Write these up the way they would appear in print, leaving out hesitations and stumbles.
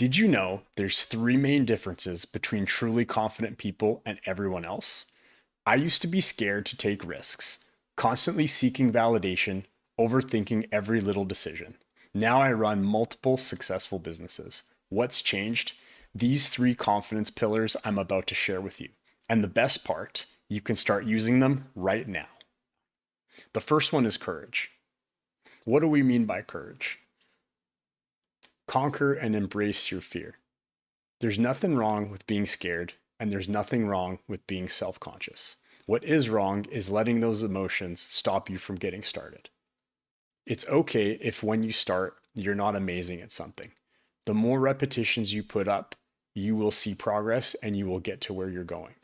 Did you know there's three main differences between truly confident people and everyone else? I used to be scared to take risks, constantly seeking validation, overthinking every little decision. Now I run multiple successful businesses. What's changed? These three confidence pillars I'm about to share with you. And the best part, you can start using them right now. The first one is courage. What do we mean by courage? Conquer and embrace your fear. There's nothing wrong with being scared, and there's nothing wrong with being self conscious. What is wrong is letting those emotions stop you from getting started. It's okay if when you start, you're not amazing at something. The more repetitions you put up, you will see progress and you will get to where you're going.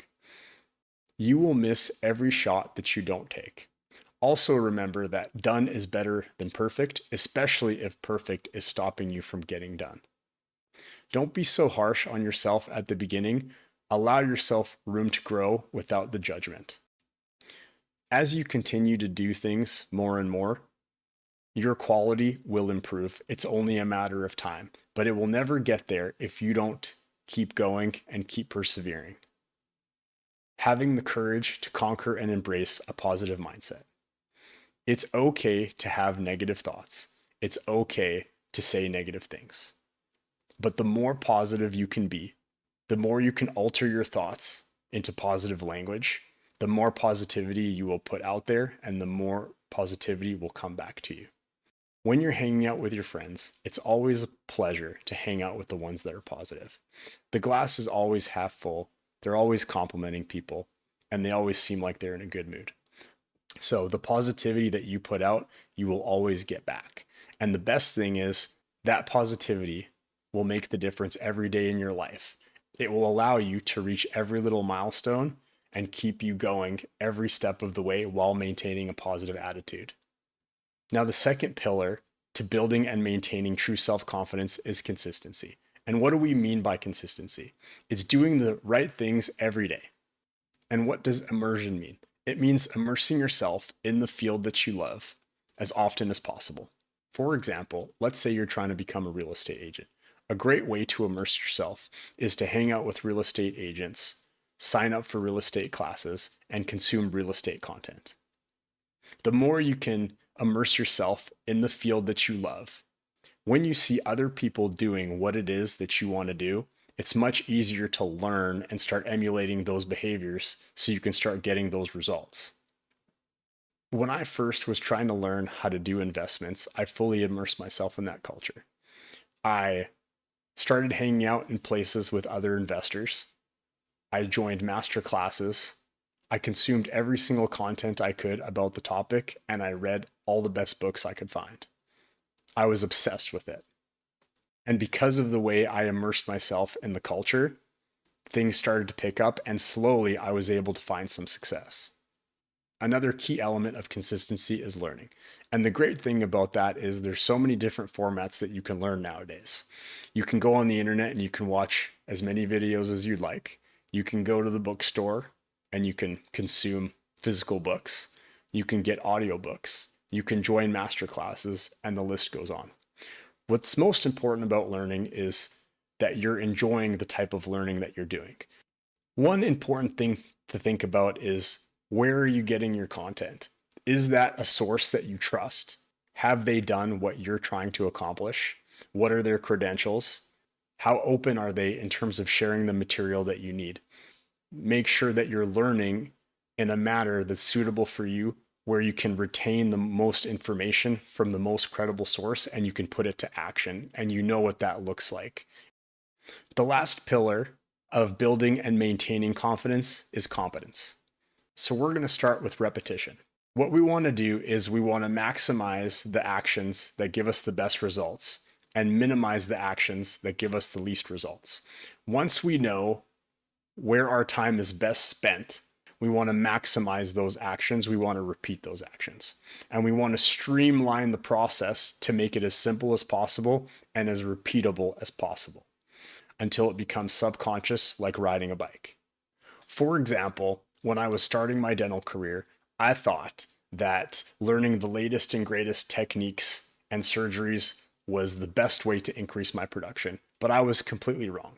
You will miss every shot that you don't take. Also, remember that done is better than perfect, especially if perfect is stopping you from getting done. Don't be so harsh on yourself at the beginning. Allow yourself room to grow without the judgment. As you continue to do things more and more, your quality will improve. It's only a matter of time, but it will never get there if you don't keep going and keep persevering. Having the courage to conquer and embrace a positive mindset. It's okay to have negative thoughts. It's okay to say negative things. But the more positive you can be, the more you can alter your thoughts into positive language, the more positivity you will put out there and the more positivity will come back to you. When you're hanging out with your friends, it's always a pleasure to hang out with the ones that are positive. The glass is always half full. They're always complimenting people and they always seem like they're in a good mood. So the positivity that you put out, you will always get back. And the best thing is that positivity will make the difference every day in your life. It will allow you to reach every little milestone and keep you going every step of the way while maintaining a positive attitude. Now, the second pillar to building and maintaining true self-confidence is consistency. And what do we mean by consistency? It's doing the right things every day. And what does immersion mean? It means immersing yourself in the field that you love as often as possible. For example, let's say you're trying to become a real estate agent. A great way to immerse yourself is to hang out with real estate agents, sign up for real estate classes, and consume real estate content. The more you can immerse yourself in the field that you love, when you see other people doing what it is that you want to do, it's much easier to learn and start emulating those behaviors so you can start getting those results. When I first was trying to learn how to do investments, I fully immersed myself in that culture. I started hanging out in places with other investors. I joined master classes. I consumed every single content I could about the topic, and I read all the best books I could find. I was obsessed with it. And because of the way I immersed myself in the culture, things started to pick up, and slowly I was able to find some success. Another key element of consistency is learning. And the great thing about that is there's so many different formats that you can learn nowadays. You can go on the internet and you can watch as many videos as you'd like. You can go to the bookstore and you can consume physical books. You can get audiobooks. You can join master classes, and the list goes on. What's most important about learning is that you're enjoying the type of learning that you're doing. One important thing to think about is, where are you getting your content? Is that a source that you trust? Have they done what you're trying to accomplish? What are their credentials? How open are they in terms of sharing the material that you need? Make sure that you're learning in a manner that's suitable for you, where you can retain the most information from the most credible source and you can put it to action and you know what that looks like. The last pillar of building and maintaining confidence is competence. So we're going to start with repetition. What we want to do is we want to maximize the actions that give us the best results and minimize the actions that give us the least results. Once we know where our time is best spent, we want to maximize those actions. We want to repeat those actions. And we want to streamline the process to make it as simple as possible and as repeatable as possible until it becomes subconscious, like riding a bike. For example, when I was starting my dental career, I thought that learning the latest and greatest techniques and surgeries was the best way to increase my production. but I was completely wrong.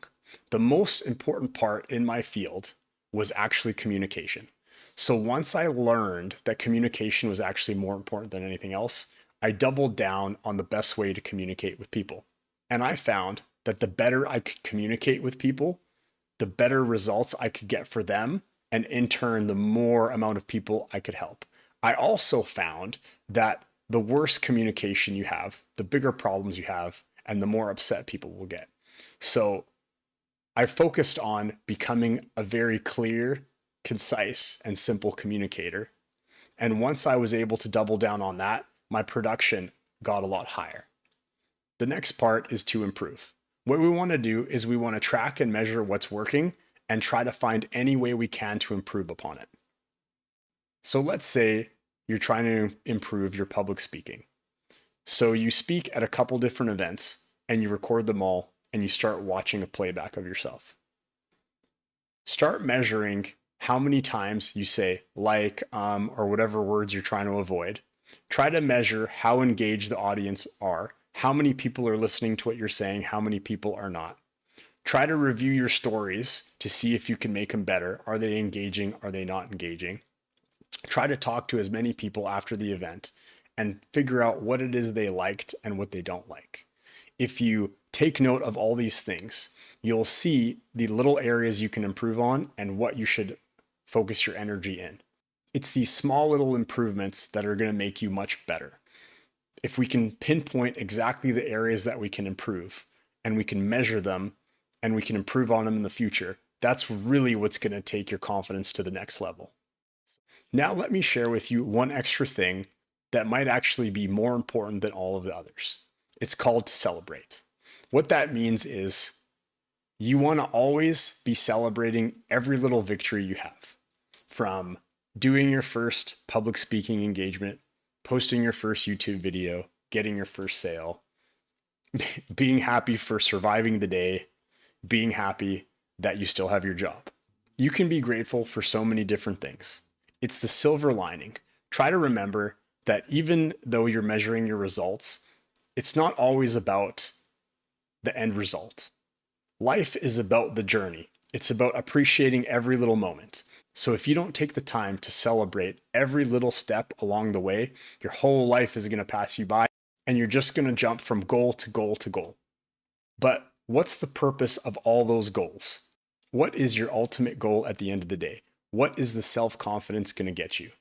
The most important part in my field was actually communication. So once I learned that communication was actually more important than anything else, I doubled down on the best way to communicate with people. And I found that the better I could communicate with people, the better results I could get for them, and in turn, the more amount of people I could help. I also found that the worse communication you have, the bigger problems you have, and the more upset people will get. So I focused on becoming a very clear, concise, and simple communicator. And once I was able to double down on that, my production got a lot higher. The next part is to improve. What we want to do is we want to track and measure what's working and try to find any way we can to improve upon it. So let's say you're trying to improve your public speaking. So you speak at a couple different events and you record them all and you start watching a playback of yourself. Start measuring how many times you say like, or whatever words you're trying to avoid. Try to measure how engaged the audience are, how many people are listening to what you're saying, how many people are not. Try to review your stories to see if you can make them better. Are they engaging? Are they not engaging? Try to talk to as many people after the event and figure out what it is they liked and what they don't like. If you take note of all these things, you'll see the little areas you can improve on and what you should focus your energy in. It's these small little improvements that are going to make you much better. If we can pinpoint exactly the areas that we can improve and we can measure them and we can improve on them in the future, that's really what's going to take your confidence to the next level. Now let me share with you one extra thing that might actually be more important than all of the others. It's called to celebrate. What that means is you want to always be celebrating every little victory you have, from doing your first public speaking engagement, posting your first YouTube video, getting your first sale, being happy for surviving the day, being happy that you still have your job. You can be grateful for so many different things. It's the silver lining. Try to remember that even though you're measuring your results, it's not always about the end result. Life is about the journey. It's about appreciating every little moment. So if you don't take the time to celebrate every little step along the way, your whole life is going to pass you by and you're just going to jump from goal to goal to goal. But what's the purpose of all those goals? What is your ultimate goal at the end of the day? What is the self-confidence going to get you?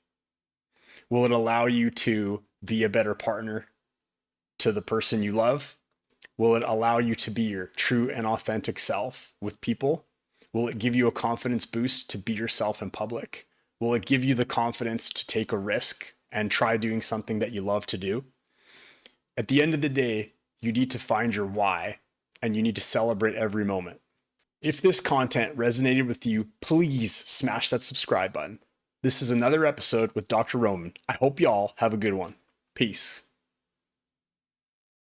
Will it allow you to be a better partner to the person you love? Will it allow you to be your true and authentic self with people? Will it give you a confidence boost to be yourself in public? Will it give you the confidence to take a risk and try doing something that you love to do? At the end of the day, you need to find your why and you need to celebrate every moment. If this content resonated with you, please smash that subscribe button. This is another episode with Dr. Roman. I hope y'all have a good one. Peace.